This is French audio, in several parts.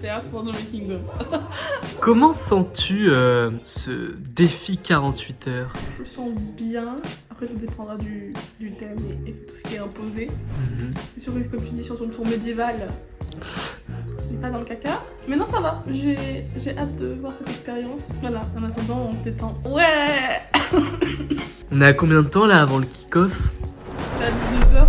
GTA sans le making of. Comment sens-tu ce défi 48 heures? Je me sens bien. Après, tout dépendra du thème et de tout ce qui est imposé. C'est sûr que, comme tu dis, sur le tour médiéval, c'est pas dans le caca. Mais non, ça va. J'ai hâte de voir cette expérience. Voilà, en attendant, on se détend. Ouais. On est à combien de temps là avant le kick-off? C'est à 19h.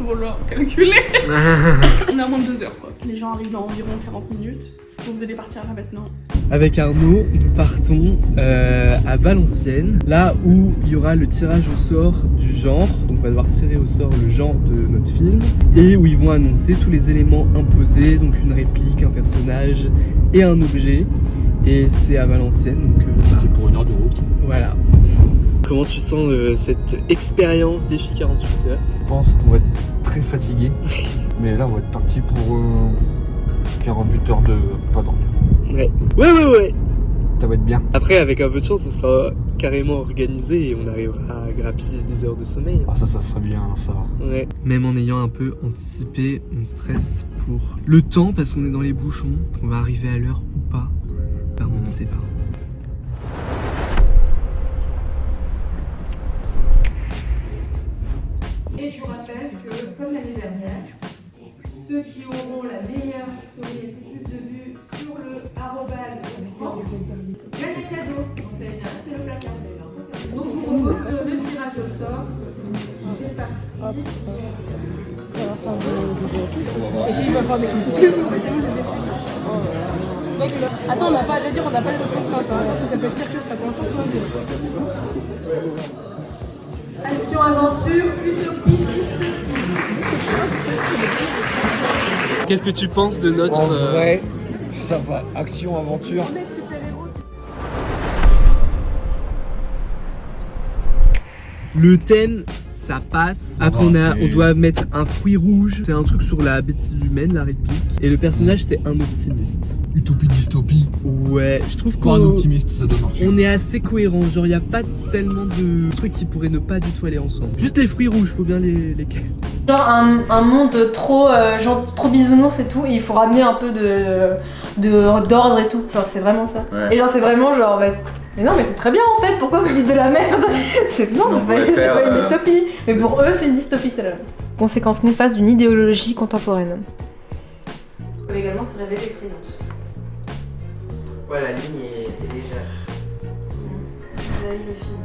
Voilà, calculé. On est à moins de 2 heures quoi. Les gens arrivent dans environ 40 minutes. Donc vous allez partir là maintenant. Avec Arnaud, nous partons à Valenciennes, là où il y aura le tirage au sort du genre. Donc on va devoir tirer au sort le genre de notre film. Et où ils vont annoncer tous les éléments imposés, donc une réplique, un personnage et un objet. Et c'est à Valenciennes, donc c'est pour 1 heure de route. Voilà. Comment tu sens cette expérience défi 48 heures? Je pense qu'on va être très fatigué. Mais là on va être parti pour 48 heures de pas dormir. Ouais. Ça va être bien. Après, avec un peu de chance, ce sera carrément organisé et on arrivera à grappiller des heures de sommeil. Ah ça serait bien ça. Ouais. Même en ayant un peu anticipé, on stresse pour le temps parce qu'on est dans les bouchons, qu'on va arriver à l'heure ou pas. Ben, on ne sait pas. Et je vous rappelle que, comme l'année dernière, ceux qui auront la meilleure story et le plus de vues sur le arrobase France gagnent des cadeaux. C'est le placard. Donc je vous propose le tirage au sort. C'est parti. Et puis il va faire des costumes parce que vous êtes des princesses. Attends, on n'a pas à dire, on n'a pas les autres contraintes, hein, parce que ça peut être pire que ça pour l'instant. Tout va bien. Action, aventure, utopie, dystopie. Qu'est-ce que tu penses de notre... En vrai, ça va. Action, aventure. Le thème, ça passe. Après, on doit mettre un fruit rouge. C'est un truc sur la bêtise humaine, la réplique. Et le personnage, c'est un optimiste. Utopie, dystopie. Ouais, je trouve Pour un qu'on optimiste, ça doit marcher. est assez cohérent. Genre, il n'y a pas tellement de trucs qui pourraient ne pas du tout aller ensemble. Juste les fruits rouges, faut bien les Genre un monde trop trop bisounours et tout, et il faut ramener un peu d'ordre et tout. Genre c'est vraiment ça. Ouais. Et genre c'est vraiment genre mais non mais c'est très bien en fait, pourquoi vous dites de la merde? C'est non, c'est pas une dystopie. Mais pour eux c'est une dystopie tout à l'heure. Conséquences néfastes d'une idéologie contemporaine. On peut également se révéler effrayante. Ouais, la ligne est légère. J'ai eu le film.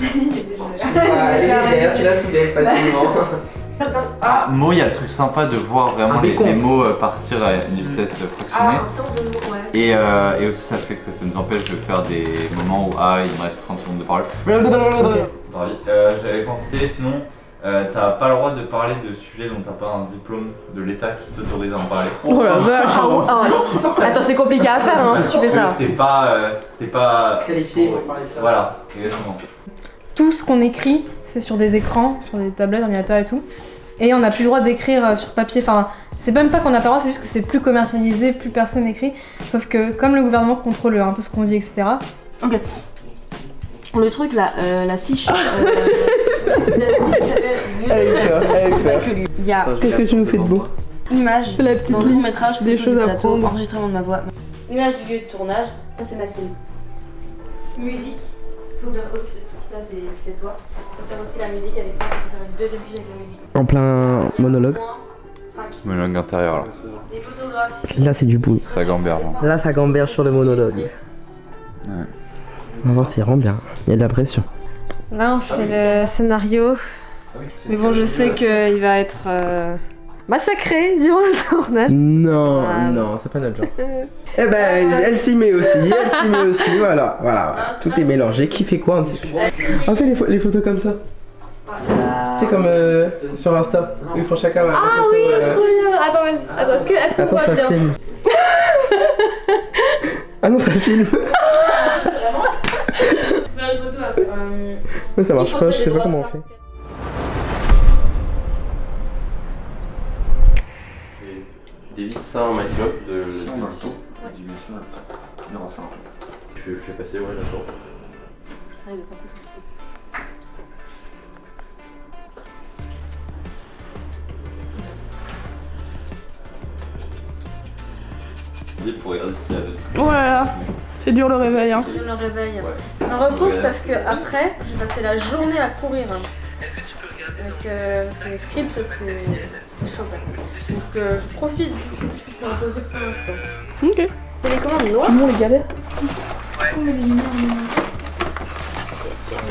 La ligne est légère. Tu la soulèves facilement. Mots, il y a le truc sympa de voir vraiment les mots partir à une vitesse fractionnée. Et aussi ça fait que ça nous empêche de faire des moments où il me reste 30 secondes de parole. J'avais pensé, sinon t'as pas le droit de parler de sujets dont t'as pas un diplôme de l'État qui t'autorise à en parler. Oh la vache. Attends, c'est compliqué à faire hein, si tu fais ça. T'es pas qualifié pour parler de ça. Voilà, exactement. Tout ce qu'on écrit, c'est sur des écrans, sur des tablettes, ordinateurs et tout. Et on n'a plus le droit d'écrire sur papier. Enfin, c'est même pas qu'on n'a pas le droit, c'est juste que c'est plus commercialisé, plus personne n'écrit. Sauf que comme le gouvernement contrôle un peu ce qu'on dit, etc. Ok. Le truc là, la fiche. Il y a. Qu'est-ce que tu nous fais de beau? Image. La petite liste des choses à prendre. Enregistrement de ma voix. Image du lieu de tournage, ça c'est Mathilde. Musique. Faut faire aussi, ça c'est toi. Faut faire aussi la musique avec ça, parce que ça va être 2 fiche avec la musique. En plein monologue. 5. Monologue intérieur là. Les photographes. Là, c'est du boulot. Ça gamberge. Là, ça gamberge sur le monologue. Ouais. On va voir s'il rend bien. Il y a de la pression. Là on fait le scénario. Mais bon, je sais qu'il va être massacré durant le tournage. Non, non, c'est pas notre genre. Eh ben, elle s'y met aussi, voilà. Tout est mélangé. Qui fait quoi, on ne sait plus. On fait les photos comme ça. Tu sais, comme sur Insta, où ils font chacun la Ah photo, oui, trop bien. Attends, vas-y. Attends, est-ce qu'on voit bien? Filme. Ah non, ça filme. Faire une photo après. Mais ça marche pas, je sais pas comment on fait. Des vis ça en micro de l'édition. Je fais passer, ouais, j'attends. Ça risque d'être un peu compliqué. idée pour regarder s'il y a des trucs. Voilà, c'est dur le réveil. Hein. Je me réveille. Ouais. On repose parce que après, j'ai passé la journée à courir. Donc, parce que le script, c'est chaud. Donc, je profite du coup, je peux reposer pour l'instant. Ok. Télécommande noire. Bon, les galères.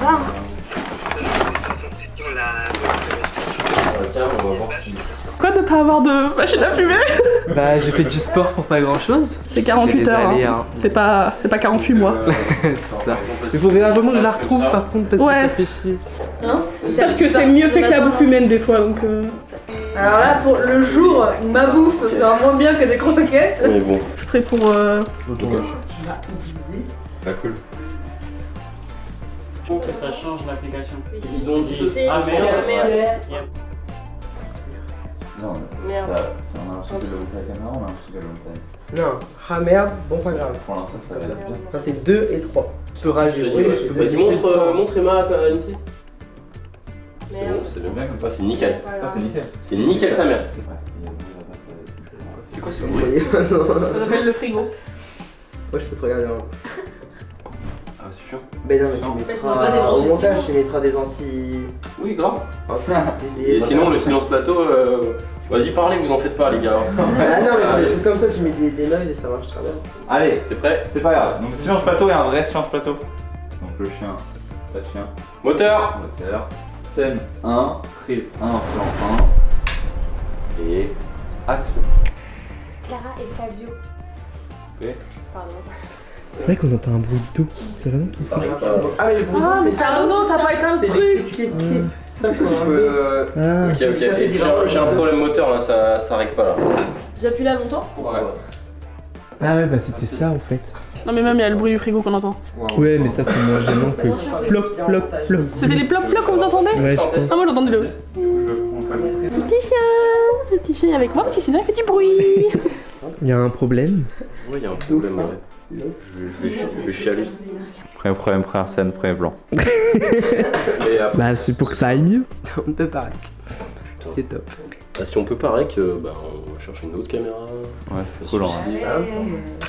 Ah. On va voir si. Pourquoi de pas avoir de machine à fumer? Bah j'ai fait du sport pour pas grand chose. C'est 48 heures. Hein. C'est pas 48 mois. C'est ça. Il faudrait vraiment que je la retrouve par contre parce que Ouais. ça fait chier. Hein Sache que c'est mieux fait que la bouffe humaine des fois donc. Alors là, pour le jour où ma bouffe sera moins bien que des croquettes. Mais bon. Ce serait pour. Bah cool. Faut que ça change l'application. Ils ont dit. Ah merde. Non, Merde. ça, on a l'impression de monter la caméra, on a l'impression de monter. Non, ah merde, bon pas grave. Pour l'instant, ça va être bien. Enfin c'est 2 et 3. Je peux rajouter, je peux Vas-y, montre Emma à Anissé. C'est Merde. bon, c'est bien. bien comme Ah, c'est nickel. Ça, c'est nickel. C'est nickel sa mère. Ouais, C'est quoi ce Vous bruit? voyez Ça s'appelle le frigo. Moi je peux te regarder en... Ah, c'est chiant. Ben non mais tu c'est pas des mettras... Au branches. montage tu mettras des anti... Oui, grave. Et Et sinon, le silence plateau, vas-y, parlez, vous en faites pas, les gars. Ah non mais des trucs comme ça tu mets des noise et ça marche très bien. Allez, T'es prêt? c'est pas grave. Donc, silence plateau et un vrai silence plateau. Donc, le chien, pas de chien, Moteur. moteur. Scène 1, prise 1, plan 1. Et action. Clara et Fabio. Ok. Pardon. C'est vrai qu'on entend un bruit d'eau, c'est vraiment tout Ça arrive pas. Ah mais le bruit Ah, mais c'est ça va être un c'est truc. les clips. Ça faut Tu peux. Ah. Ok, ok. Et puis j'ai un problème moteur là, ça règle pas là. J'appuie là longtemps. Ouais. Ah ouais bah c'était ça en fait. Non mais même il y a le bruit du frigo qu'on entend. Ouais mais ça c'est moins gênant que plop plop plop. C'était les plop plop que vous entendez? Ouais je pense. Ah moi j'entendais le petit chien avec moi, si sinon il fait du bruit. Il y a un problème. Ouais, il y a un problème. Ouais. Je vais chialer. Premier problème, première scène, premier plan. Et après, Bah c'est pour que ça aille mieux. On peut pas. C'est top. bah, si on peut pas rec, bah, on va chercher une autre caméra. Ouais, c'est cool en vrai.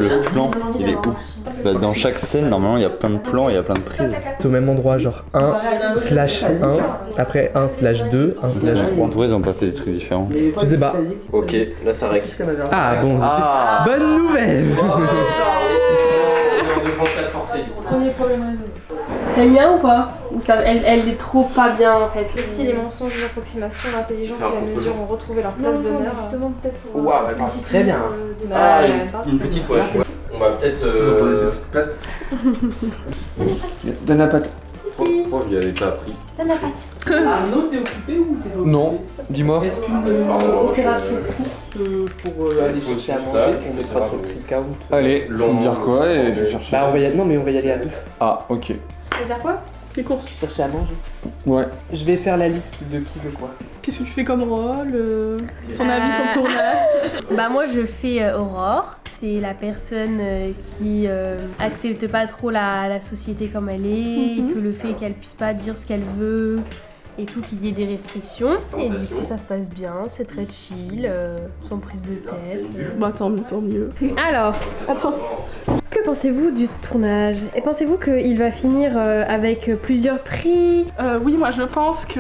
Le Le plan, il est où? Bah, dans chaque scène, normalement, il y a plein de plans et il y a plein de prises. C'est au même endroit genre 1/1, après 1/2, 1/3. Pourquoi ils ont pas fait des trucs différents? Je sais pas. Ok, là ça rec. Ah bon. Ah! Bonne nouvelle. Premier problème résolu. T'aimes bien ou pas? Ou ça, elle est trop pas bien en fait. Si les mensonges, l'approximation, l'intelligence et la mesure ont retrouvé leur place d'honneur. Justement peut-être pour. Ouah, elle parle très bien. Ah, une petite, ouais. On va peut-être. Donne la patte. Pourquoi je lui avais pas appris? Arnaud, t'es occupé ou t'es occupé? Non, dis-moi. Est-ce qu'une opération course pour aller chercher à manger, on mettra sur le tricount? Allez, on va dire quoi et je vais chercher. Bah on va y aller, non mais on va y aller à deux. Ah, ok. Tu veux faire quoi? Les courses. Chercher à manger. Ouais. Je vais faire la liste de qui veut quoi. Qu'est-ce que tu fais comme rôle? Ton avis sur le tournage? Bah moi je fais Aurore, c'est la personne qui accepte pas trop la société comme elle est, que le fait qu'elle puisse pas dire ce qu'elle veut et tout, qu'il y ait des restrictions. Et du coup ça se passe bien, c'est très chill, sans prise de tête. Bah tant mieux. Alors, Attends. que pensez-vous du tournage? Et pensez-vous qu'il va finir avec plusieurs prix? Oui, moi je pense que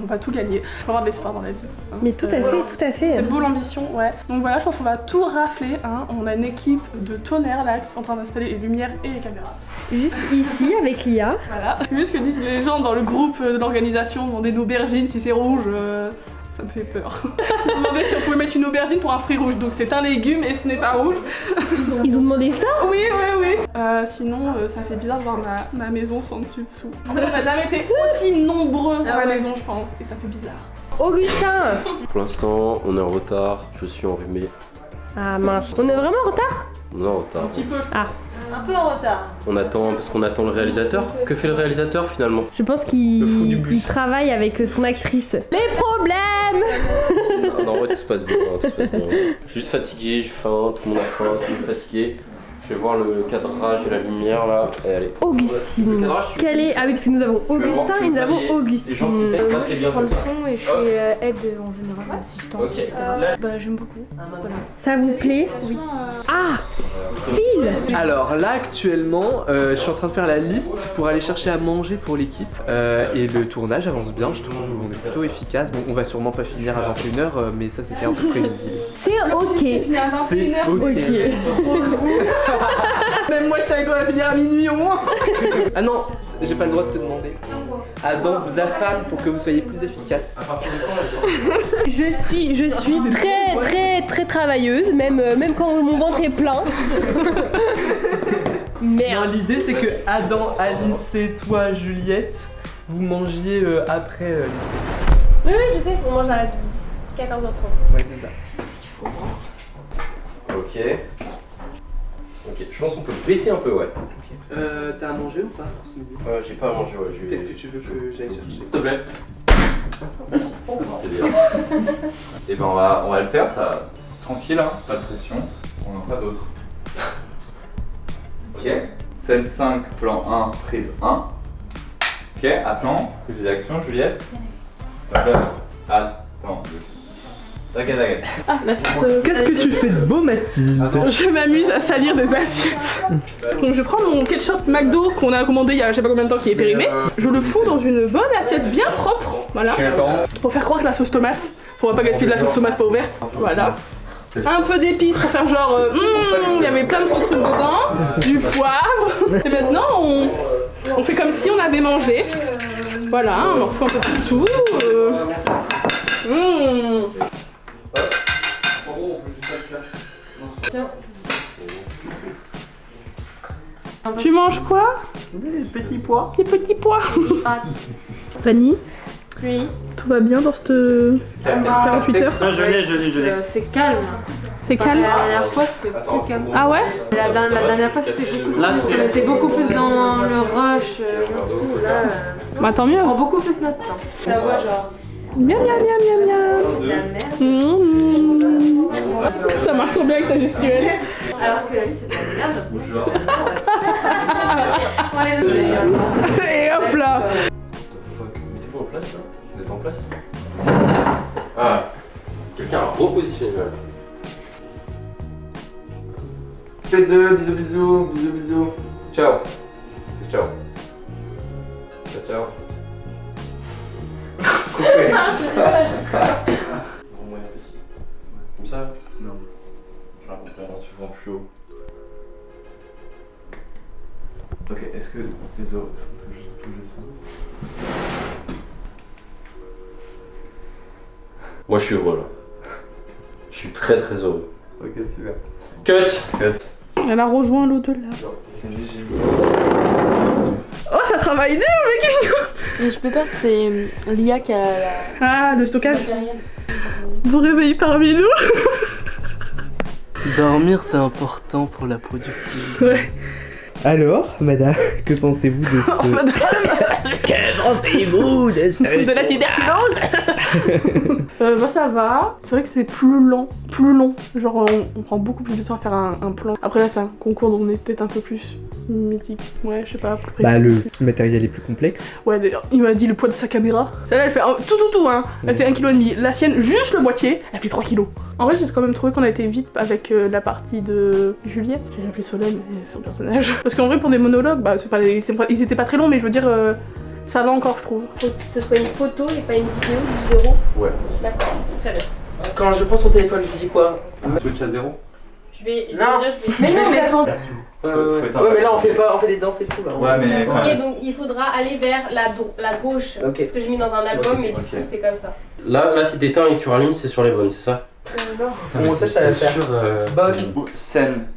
on va tout gagner. Faut avoir de l'espoir dans la vie. Hein. Mais tout à fait, tout à fait. C'est beau l'ambition, ouais. Donc voilà, je pense qu'on va tout rafler. Hein. On a une équipe de tonnerre là qui sont en train d'installer les lumières et les caméras. Juste ici avec l'IA. Voilà. Vu ce que disent les gens dans le groupe de l'organisation, demander une aubergine si c'est rouge. Ça me fait peur. Ils ont demandé si on pouvait mettre une aubergine pour un fruit rouge. Donc c'est un légume et ce n'est pas rouge. Ils ont demandé ça? Oui. Sinon, ça fait bizarre de voir ma maison sans dessus-dessous. On n'a jamais été aussi nombreux dans la maison, je pense. Et ça fait bizarre. Augustin! Pour l'instant, on est en retard, je suis enrhumé. Ah mince, on est vraiment en retard? On est en retard. Un petit peu, je Ah. Un peu en retard. On attend, parce qu'on attend le réalisateur. Que fait le réalisateur finalement? Je pense Le fou du bus. qu'il travaille avec son actrice. Les problèmes! Non, en vrai, tout se passe bien. Tout se passe bien. Je suis juste fatigué, j'ai faim, tout le monde a faim, tout le monde est fatigué. Je vais voir le cadrage et la lumière là. Et allez. Augustine. Le cadrage, Quelle est... Ah oui, parce que nous avons Augustin et nous avons les gens Augustine. qui t'aident, là, c'est bien prends le comme ça. son et je fais aide en général, assistante, Ok. etc. Bah j'aime beaucoup. Voilà. Ça vous plaît? Oui. Ah, Phil. Alors là actuellement, je suis en train de faire la liste pour aller chercher à manger pour l'équipe. Et le tournage avance bien, je trouve qu'on est plutôt efficace. Bon, on va sûrement pas finir à 21h, mais ça c'était un peu prévisible. C'est ok. C'est ok. Même moi je savais qu'on allait finir à minuit au moins. Ah non, j'ai pas le droit de te demander. Adam vous affame pour que vous soyez plus efficace. Je suis très travailleuse, même quand mon ventre est plein. Non, Merde. l'idée c'est que Adam, Alice et toi, Juliette, vous mangiez après Oui, je sais, on mange à 14h30. Ouais, c'est ça. Ok. Ok, je pense qu'on peut baisser un peu, ouais. T'as à manger ou pas pour ce midi? J'ai pas à manger, ouais. Je vais... Qu'est-ce que tu veux que j'aille chercher? S'il te plaît. C'est bien. Et ben on va le faire, ça tranquille, hein, pas de pression, on n'en a pas d'autres. Ok. Scène 5, plan 1, prise 1. Ok, attends, que j'ai l'action, Juliette. Attends. T'inquiète. Ah, la Qu'est-ce que tu fais de beau, Mathilde? Je m'amuse à salir des assiettes. Donc je prends mon ketchup McDo qu'on a commandé il y a je sais pas combien de temps qui est périmé. Je le fous dans une bonne assiette bien propre. Voilà. Pour faire croire que la sauce tomate. On va pas gaspiller de la sauce tomate pas ouverte. Voilà. Un peu d'épices pour faire genre il y avait plein de trucs dedans. Du poivre. Et maintenant on fait comme si on avait mangé. Voilà, on en fout un peu partout. Tu manges quoi? Des petits pois. Des petits pois. Fanny? Oui. Tout va bien dans cette 48 heures? Ah, je l'ai. C'est calme. C'est calme? La dernière fois c'est plus calme. Ah ouais? La dernière fois c'était beaucoup plus. On était beaucoup plus dans le rush, tout là. Bah tant mieux. On prend beaucoup plus notre temps. Ta voix genre. Miam miam miam miam miam. La merde. Ça marche trop bien avec sa gestuelle. Alors que la vie c'est de la merde. Bonjour. Et hop là. Mettez-vous en place là. Vous êtes en place? Ah. Quelqu'un a repositionné là. Faites deux, bisous. Ciao. Ciao. Coupé. Comme ça? Non. Je raconterai en suivant plus haut. Ok, est-ce que tes oreilles, je peux juste bouger ça? Moi je suis heureux là. Je suis très heureux. Ok, super. Cut. Elle a rejoint l'au-delà. C'est léger. Oh, ça travaille dur, mec! Mais je peux pas, c'est l'IA qui a la. Ah, le stockage. Vous réveillez parmi nous? Dormir, c'est important pour la productivité. Ouais. Alors, madame, que pensez-vous de ce... Que pensez-vous de ce... De la tuberculose. Bah ça va. C'est vrai que c'est plus long. Genre on prend beaucoup plus de temps à faire un plan. Après là c'est un concours donc on est peut-être un peu plus mythique. Ouais, je sais pas, plus précis. Bah le matériel est plus complexe. Ouais d'ailleurs, il m'a dit le poids de sa caméra. Celle-là elle fait tout hein. Elle fait 1,5 kg. La sienne, juste le boîtier, elle fait 3 kg. En vrai j'ai quand même trouvé qu'on a été vite avec la partie de Juliette. J'ai appelé Solène et son personnage. Parce qu'en vrai pour des monologues, bah ils étaient pas très longs mais je veux dire ça va encore je trouve. Faut que ce soit une photo et pas une vidéo du zéro. Ouais. D'accord, très bien. Quand je prends son téléphone, je lui dis quoi? Switch à 0. Je vais. Non. Déjà, je vais. Mais non, mais attends. Faut Ouais, mais là on fait pas, on fait des danses et tout là. Ouais, mais quand Ok, même. donc il faudra aller vers la gauche. Ok. Parce que j'ai mis dans un album, mais du Ok. coup c'est comme ça. Là si t'éteins et que tu rallumes, c'est sur les bonnes, c'est ça? Non. On sache à la faire. Bonne. Scène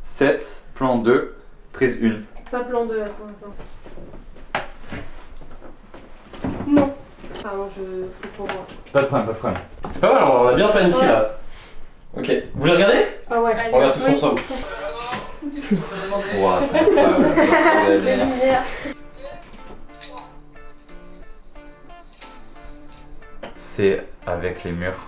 7, plan 2, prise 1. Pas plan 2, attends. Non. Pardon, faut qu'on voit. Pas de problème. C'est pas mal, on a bien planifié Ouais. là. Ok, vous voulez regarder? Ah ouais. On regarde tous ensemble. Ouah, c'est incroyable. La lumière. C'est avec les murs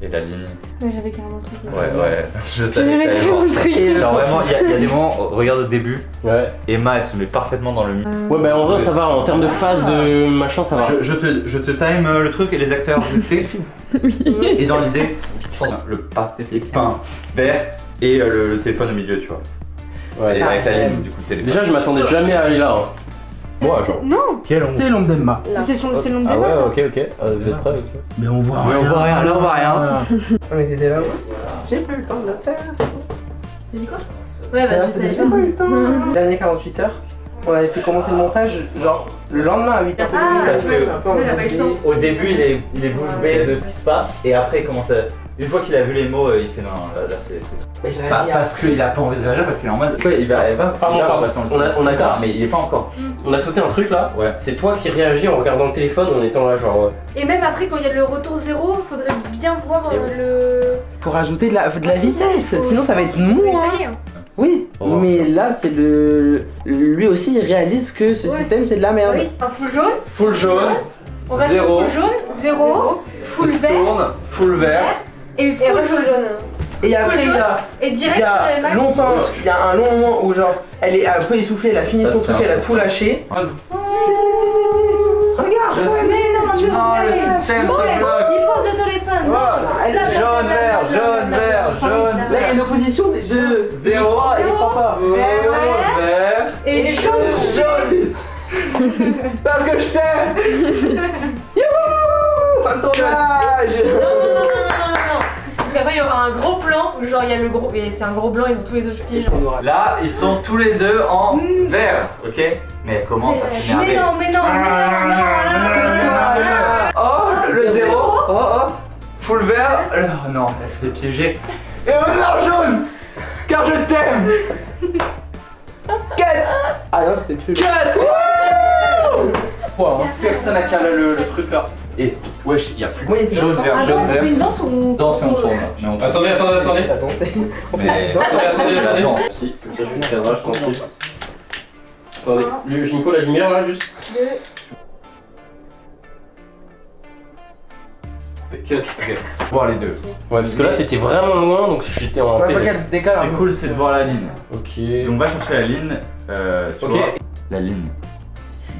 et la ligne. Ouais, j'avais carrément le truc. Ouais, je savais J'avais que t'allais carrément voir. le truc. Genre vraiment, il y a des moments, regarde au début, Ouais. Emma elle se met parfaitement dans le milieu. Ouais, bah en vrai, ça va, en termes de phase de machin, ça va. Je te time le truc et les acteurs d'écouter. Et dans l'idée, je pense le pain vert et le téléphone au milieu, tu vois. Ouais. Et avec la ligne, du coup, le téléphone. Déjà, je m'attendais jamais à aller là. Hein. Moi, genre. Non, Quelle honte. C'est l'ombre d'Emma. c'est l'ombre Ah d'Emma, ouais, ça. ok. Vous êtes prêts? Mais on voit Mais on voit rien, là on voit rien. Mais t'étais là, j'ai pas eu le temps de le faire. T'as dit quoi? Ouais, bah je sais. J'ai pas eu le temps. Dernier 48 heures, on avait fait commencer le montage, genre le lendemain à 8h. Parce que il a pas eu le temps. au début il est bouche bée de ce qui se passe et après il commence à. Une fois qu'il a vu les mots, il fait non, là c'est. Mais j'ai Pas réagi parce qu'il a pas envie de réagir, parce qu'il est en mode. Ouais, il va Pardon, passer dans le on a tard. mais il est pas encore. On a sauté un truc là. Ouais. C'est toi qui réagis en regardant le téléphone en étant là, genre. Et même après, quand il y a le retour 0, faudrait bien voir le. Faut rajouter de la Ah, si, vitesse, faut- sinon ça va être faut mou. Hein. essayer, hein. Oui, On va mais là c'est lui aussi il réalise que ce Ouais. système c'est de la merde. Oui, un full jaune. Full jaune, On reste Zéro. full jaune, 0, full vert tourne, full vert. et full jaune. Et après Full il y a, Et il direct, y a elle marque. longtemps, il y a un long moment où genre elle est un peu essoufflée, elle a fini Ça, son c'est truc, un elle a peu tout ça. lâché. Regarde. Ouais, mais non, Oh, le système te Ouais, bloque. il pose le téléphone. Voilà, elle- Jaune, vert, jaune, vert, jaune, Là il y a une vert. opposition des deux. Zéro. Il y croit pas. Vert. Et jaune. Jaune. Parce que je t'aime. Youhou, fin de tournage. Non. Parce qu'après, il y aura un gros plan où, genre, il y a le gros. Et c'est un gros blanc, ils ont tous les deux chevillés, genre. Là, ils sont tous les deux en vert, ok? Mais elle commence à s'énerver. Mais non, mais non, mais non. Oh, le zéro. Oh. Full vert. Non, elle se fait piéger. Et maintenant jaune. Car je t'aime. 4. Ah non c'était plus. 4. Personne n'a calé le truc là. Et wesh, il y a plus. Moi, il était Jaune, vert, Attends, jaune, on fait vert. une danse ou on. Danse et on tourne. Mais on tourne. Attendez. Attends, Mais Attendez. Si, comme ça, je fais le cadrage tranquille. Attendez, il me faut la lumière là, juste. Ok, voir les deux. Ouais, parce que là, t'étais vraiment loin, donc j'étais en Ouais, PLS. regarde, se décale un C'est peu. cool, c'est de voir la ligne. Ok. Donc on va chercher la ligne. Tu Ok. vois, la ligne.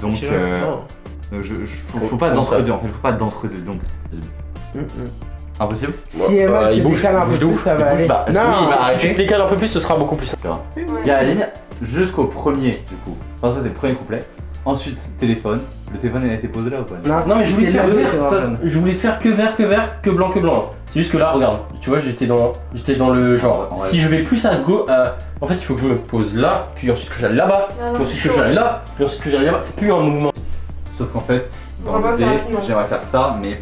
Donc, faut pas d'entre-deux en fait, faut pas d'entre-deux. Donc, impossible. Si Emma se il bouge, décale un bouge peu de plus, ouf. ça va aller. Bah, Non, oui, bah, si tu te décales un peu plus, ce sera beaucoup plus simple. Il y a la ligne jusqu'au premier du coup. Enfin, ça c'est le premier couplet. Ensuite, téléphone. Le téléphone il a été posé là ou pas? Non, mais je voulais te c'est faire le vert, c'est ça, vraiment je voulais te faire que vert, que blanc, que blanc. C'est juste que là, regarde, tu vois, j'étais dans le genre. Ouais. Si je vais plus à gauche, en fait, il faut que je me pose là, puis ensuite que j'aille là-bas, puis ensuite que j'aille là, puis ensuite que j'aille là-bas. C'est plus un mouvement. Sauf qu'en fait, dans Vraiment, l'idée, c'est rapidement. j'aimerais faire ça, mais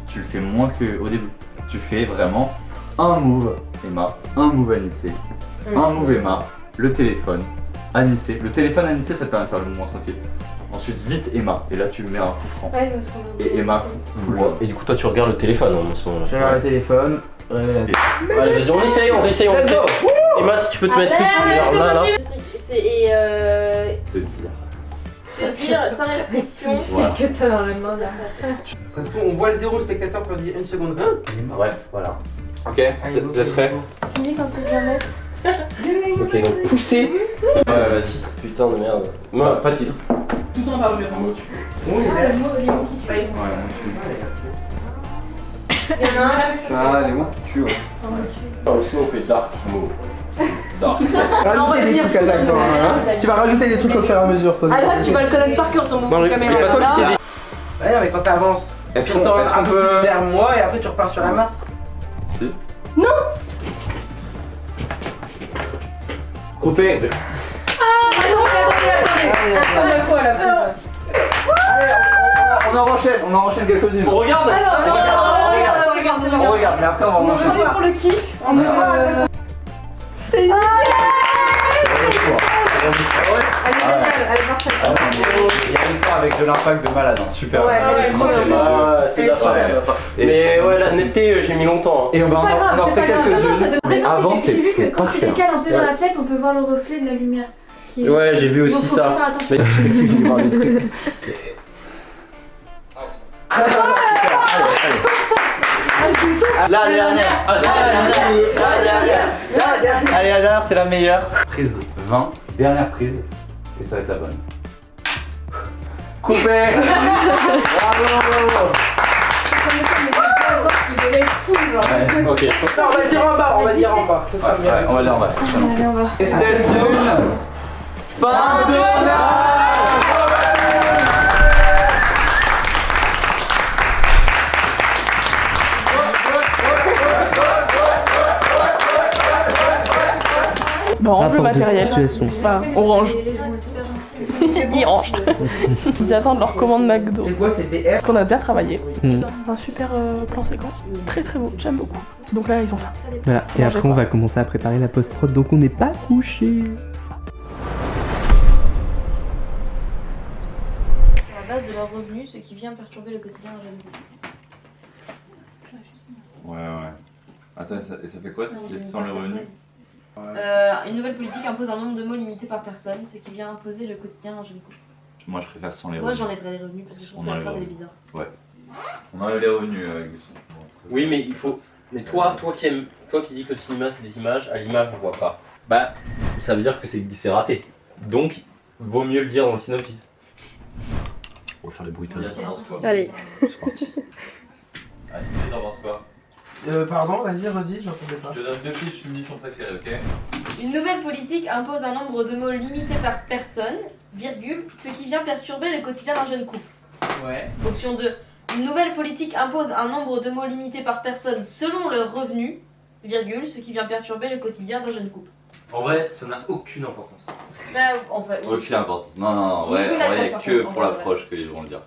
tu le fais moins qu'au début. Tu fais vraiment un move Emma, un move Anissé, un move Emma, le téléphone, Anissé. Le téléphone Anissé, ça te permet de faire le mouvement tranquille. Ensuite, vite Emma, et là tu mets un coup franc. Ouais, parce qu'on a. Et Emma, full jaune. Et du coup, toi, tu regardes le téléphone en ce moment. Je regarde le téléphone. Allez, vas-y, on essaye. Emma, si tu peux te mettre plus vers là. De dire. Te dire sans restriction. Voilà. Que t'as dans les mains, là. Ça se trouve, on voit le zéro, le spectateur peut dire une seconde. Ouais, voilà. Ok, vous êtes prêts? Tu dis quand tu viens mettre. Ok, donc pousser. Ouais, vas-y. Putain de merde. Moi, pas de titre. Tout en bas au mieux. Ah, le mot, les mots qui tuent. Il y en a un là. Ah, les mots qui tuent, ouais. Sinon, on fait dark move. Dark. Rajouter des trucs à chaque fois. Hein. Tu vas rajouter des trucs au fur et à mesure, toi. Ah là, tu vas le connaître par cœur, ton Non, mouvement de mais caméra. c'est pas toi là. qui t'es Ouais, mais quand t'avances, Est-ce tu qu'on tournes un peut. peu vers moi et après tu repars sur la main. Couper. Attendez. Attendez la fois là. On en enchaîne quelques-unes. On regarde. Non, regarde, c'est bon. On regarde, mais après on va On en enchaîner. veut pour le kiff. On veut. C'est Elle est géniale, elle est parfaite. Il y a une fois avec de l'impact de malade, hein. Super. Ouais, elle est trop bien. Ah, c'est de la fin. Mais ouais, la netteté, j'ai mis longtemps. Et on va pas grave, en c'est fait pas grave. quelques-unes. Mais avant, J'ai vu c'est que quand tu parfait. décales un peu vers la fenêtre, on peut voir le reflet de la lumière. qui est- Ouais, j'ai vu Donc, aussi faut ça. faire attention. Ah, je suis La dernière. Allez, la dernière, c'est la meilleure. Prise 20, dernière prise, et ça va être la bonne. Coupé. Bravo. Ouais, ok. Non, on va dire en bas, on va dire en bas. Ça sera mieux. Ouais, on va aller en bas. Allez, on va. Et c'est une fin de tournage. Bon, on range le matériel. Situation. Enfin, on range. Ils rangent. Ils attendent leur commande McDo. C'est quoi, c'est BR? Qu'on a bien travaillé. Hmm. Un super plan séquence. Très très beau, j'aime beaucoup. Donc là, ils ont faim. Voilà. Et après, on va commencer à préparer la post-prod, donc on n'est pas couché. À la base de leur revenu, ce qui vient perturber le quotidien d'un jeune couple. Ouais. Attends, et ça fait quoi si c'est sans le revenu? Une nouvelle politique impose un nombre de mots limité par personne, ce qui vient imposer le quotidien d'un jeune couple. Moi, je préfère sans les Moi, revenus. j'enlèverais les revenus parce que je trouve que la phrase elle est bizarre. Ouais. On enlève les revenus avec Gusson. Oui, mais il faut. Mais toi qui dis que le cinéma c'est des images, à l'image on voit pas. Bah, ça veut dire que c'est raté. Donc, vaut mieux le dire dans le synopsis. On va faire les bruitages. Allez. C'est parti. Allez, t'en penses quoi? Pardon, vas-y, redis, j'entendais pas. Je te donne 2 fiches, tu me dis ton préféré, ok? Une nouvelle politique impose un nombre de mots limité par personne, virgule, ce qui vient perturber le quotidien d'un jeune couple. Ouais. Option 2. Une nouvelle politique impose un nombre de mots limité par personne selon leur revenu, virgule, ce qui vient perturber le quotidien d'un jeune couple. En vrai, ça n'a aucune importance. Bah, en fait, oui. Aucune importance. Non, en Oui, vrai, oui, il l'approche, n'y a par que contre, pour en l'approche qu'ils vont le dire.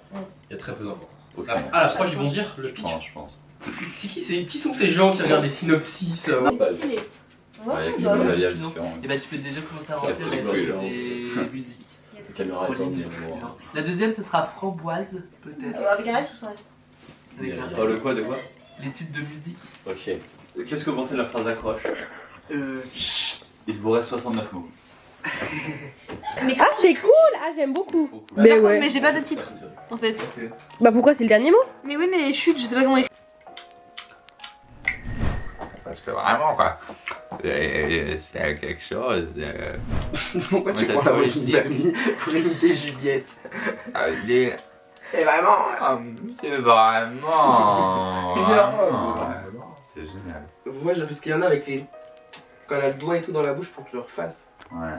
Il y a très peu d'importance. Aucune Ah, importance. l'approche, ils vont dire le pitch. Je pense. Qui sont ces gens qui regardent les synopsis C'est stylé. Il y a que bah des ouais. alias différents. Et bah tu peux déjà commencer à Casser rentrer les la couilles, liste genre. des musiques. Caméra Pour les comme musiques. les La deuxième ce sera Framboise peut-être. Avec un S ou sans S? Avec un- Oh, le quoi, de quoi? Les titres de musique. Ok. Qu'est-ce que vous pensez de la phrase d'accroche? Il vous reste 69 mots. Mais ah, c'est cool! Ah, j'aime beaucoup! Mais ouais. Mais j'ai pas de titre en fait. Bah, pourquoi c'est le dernier mot? Mais oui, mais chut, je sais pas comment écrire. Parce que vraiment, quoi. C'est quelque chose. Pourquoi tu prends la voix de Jamie pour imiter Juliette? Et vraiment? C'est vraiment. C'est génial. Moi, parce qu'il y en a avec les. Quand elle a le doigt et tout dans la bouche pour que je le refasse. Ouais.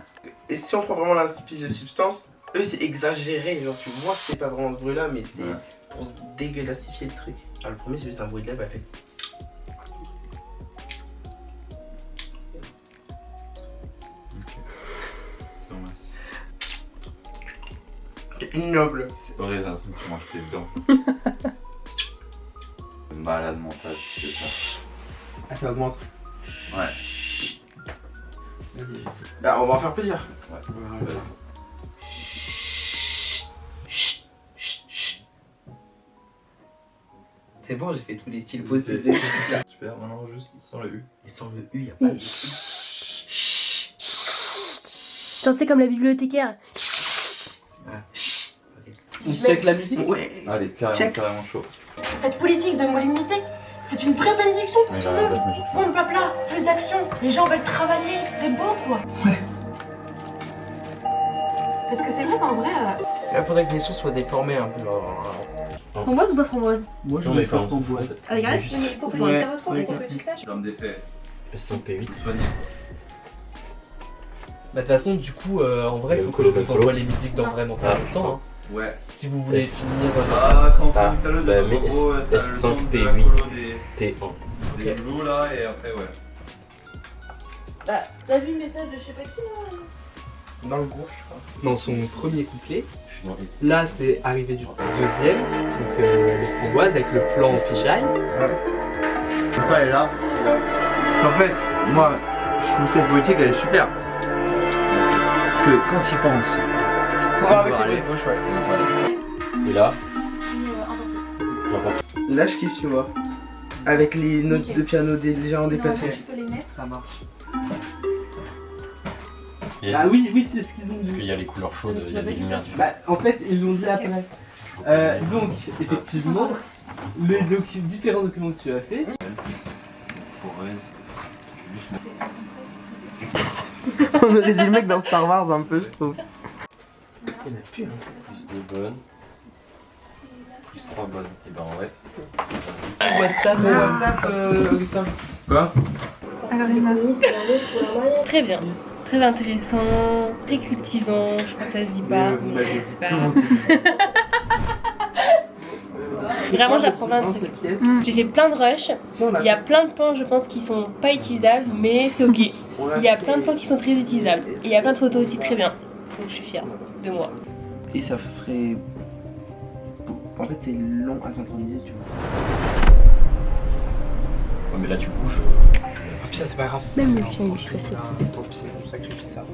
Et si on prend vraiment la piste de substance, eux c'est exagéré. Genre, tu vois que c'est pas vraiment ce bruit là, mais c'est pour se dégueulassifier le truc. Alors, le premier, c'est juste un bruit de lèvres, elle fait. C'est ignoble. C'est horrible, j'ai l'impression que tu manges tes dents. Malade mental, c'est ça. Ah, ça augmente. Ouais. Vas-y, bah, on va en faire plusieurs. Ouais. C'est bon, j'ai fait tous les styles possibles. Super, maintenant juste sans le U. Et sans le U, y'a pas de. Genre, c'est comme la bibliothécaire. On check la musique? Ouais. Allez, carrément chaud. Cette politique de mots limités, c'est une vraie bénédiction pour tout le monde. Bon, le peuple là, plus d'action, les gens veulent travailler, c'est beau quoi. Ouais. Parce que c'est vrai qu'en vrai. Là, faudrait que les sons soient déformés un peu. Framboise ou pas framboise? Moi je Non, mets mais pas pas Framboise. Avec un S? Pour que Ouais. ça retrouve avec un peu de sucre. Comme d'effet. S5 P8. Soigné. Bah de toute façon, du coup, en vrai, il faut que je vous envoie les musiques dans vraiment pas longtemps. Hein. Ouais. Si vous voulez finir. Quand Ah, on installe bah, le mais robot, t'as S5 le temps de P8 faire P1. des loups là et après ouais. Bah, t'as vu le message de je sais pas qui là? Dans le groupe, je crois. Dans son premier couplet. Là, c'est arrivé du deuxième, donc les framboises avec le plan fisheye. Toi, elle est là. En fait, moi, je trouve cette politique, elle est super. Parce que quand tu y penses, Faut voir avec les gauche, ouais. Et là, Là, je kiffe, tu vois. Avec les notes de piano légèrement déplacées. Tu peux les mettre. Ça marche. et Ah oui, oui, c'est ce qu'ils ont parce dit. qu'il y a les couleurs chaudes, il y a des lumières différentes. Bah, en fait, ils l'ont dit après. Donc, effectivement, les différents documents que tu as fait, On aurait dit le mec dans Star Wars un peu, je trouve. Il n'y en a plus, hein. Plus 2 bonnes. Plus 3 bonnes. Et ben ouais. WhatsApp, Augustin. Quoi? Alors il m'a Très bien. Très intéressant, très cultivant, je crois que ça se dit pas, mais c'est pas grave. Vraiment j'apprends plein de trucs. J'ai fait plein de rushs, il y a plein de plans je pense qui sont pas utilisables mais c'est ok. Il y a plein de plans qui sont très utilisables et il y a plein de photos aussi très bien. Donc je suis fière de moi. Et ça ferait... En fait c'est long à synchroniser tu vois. Ouais mais là tu bouges. Ça c'est pas grave. Même le chien il est stressé. Tant pis, on sacrifie ça.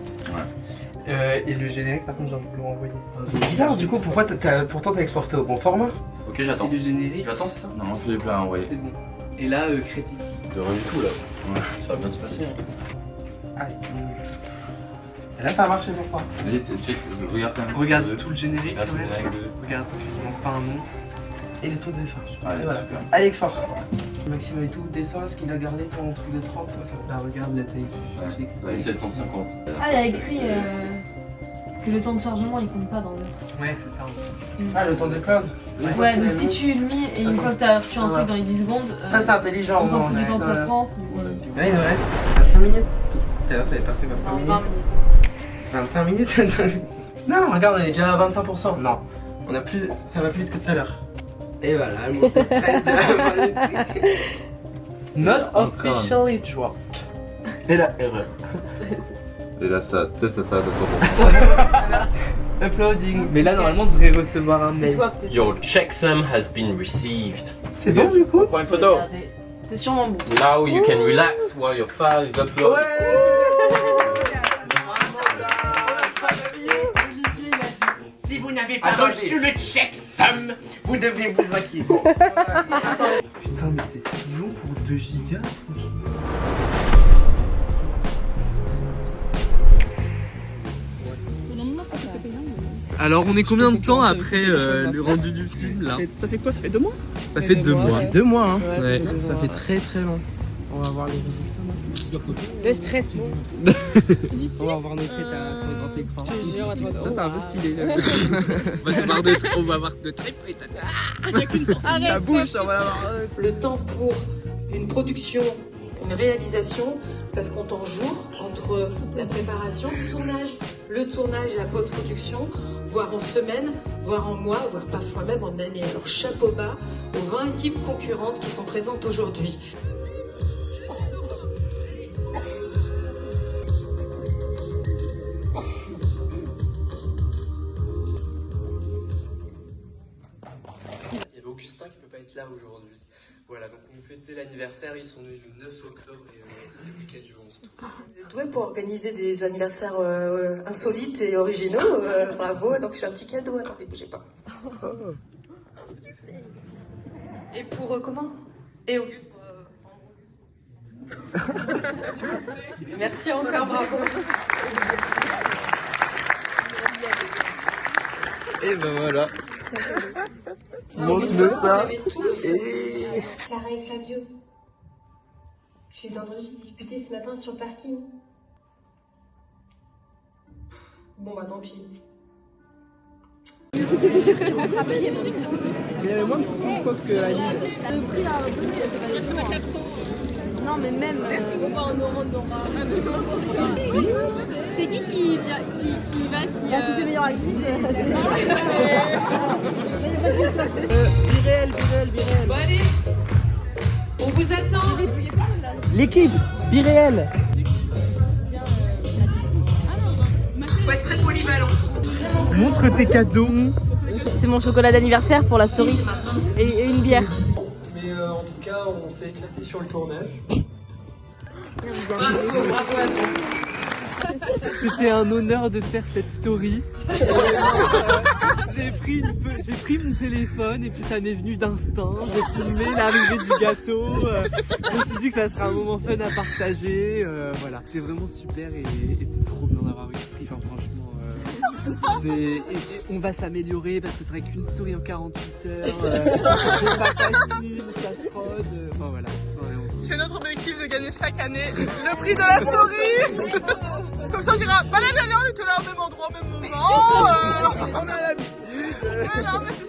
Ouais. Et le générique par contre j'ai envie de le renvoyer. C'est bizarre du coup, pourquoi pourtant t'as exporté au bon format? Ok j'attends. Et le générique? J'attends c'est ça? Non, je l'ai pas envoyé. C'est bon. Et là, crédit. De rien du tout là. Ouais. Ça va bien se passer. Hein. Allez. Et là ça a marché pour toi. Allez, check, regarde quand même. Regarde tout le générique. Regarde tout le générique de... Regarde, il manque pas un nom. Et le truc de faire. Allez, voilà. super. Allez, export. Maximum et tout, descend, ce qu'il a gardé ton truc de 30, ça te regarde la taille. Ouais, 750. Ah, il y a écrit que le temps de chargement il compte pas dans le. Ouais, c'est ça. Ah, le temps de cloud. Ouais, donc si tu le mis et une fois que t'as reçu un truc dans les 10 secondes, ça c'est intelligent. on s'en fout du temps que ça prend. Là, il nous reste 25 minutes. Tout à l'heure, ça avait pas pris 25 minutes. 20 minutes. 25 minutes. Non, regarde, on est déjà à 25%. Non, on a plus, ça va plus vite que tout à l'heure. Et voilà, le mot de stress de la fin. Not officially dropped. Et la erreur. Et là, ça, tu sais, ça s'arrête à 100%. Uploading. Mais là, normalement, on devrait recevoir un mail. Your checksum has been received. C'est bon du coup? Prends une photo. C'est sur mon bout. Now you can relax while your file is uploaded. Ouais. Si vous n'avez pas reçu le checksum, vous devez vous inquiéter. Putain, mais c'est si long pour 2 gigas. Alors on est combien de temps après le rendu du film là? Ça fait quoi? Ça fait 2 mois? Ça fait 2 mois. 2 mois hein. Ouais. Ça fait très très long. On va voir les résultats. Le stress. On va voir nos têtes sur le grand écran. Ça c'est un peu stylé là. On va voir de très près ta La bouche, on va la voir. Le temps pour une production, une réalisation, ça se compte en jours entre la préparation, le tournage et la post-production, voire en semaines, voire en mois, voire parfois même en années. Alors chapeau bas aux 20 équipes concurrentes qui sont présentes aujourd'hui. Il y avait Augustin qui peut pas être là aujourd'hui. Voilà, donc on fêtait l'anniversaire, ils sont nés le 9 octobre et c'était le week-end du 11 août. Vous êtes doué pour organiser des anniversaires insolites et originaux, bravo. Donc j'ai un petit cadeau, attendez, bougez pas. Et pour comment? Et Auguste. Merci encore, bravo. Et ben voilà. Montre-nous ça. Clara et Flavio. Je les ai entendus se disputer ce matin sur le parking. Bon bah tant pis. Il y avait moins de 30 fois que Ali. Non mais même. C'est qui va si. C'est meilleure actrice. Birel. Bon allez, on vous attend. L'équipe, Biréel. Faut être très polyvalent. Montre tes cadeaux. C'est mon chocolat d'anniversaire pour la story. Et une bière. Mais en tout cas, on s'est éclaté sur le tournage. Bravo à vous. C'était un honneur de faire cette story. J'ai pris mon téléphone et puis ça m'est venu d'instinct. J'ai filmé l'arrivée du gâteau. Je me suis dit que ça serait un moment fun à partager. Voilà, c'était vraiment super et c'est trop bien d'avoir eu ce prix. Enfin, franchement, on va s'améliorer parce que c'est vrai qu'une story en 48 heures, c'est pas facile, ça se fraude. Enfin voilà. C'est notre objectif de gagner chaque année le prix de la story. Comme ça on dira, bah l'année dernière on était là au même endroit, au même moment. On a l'habitude. Non mais c'est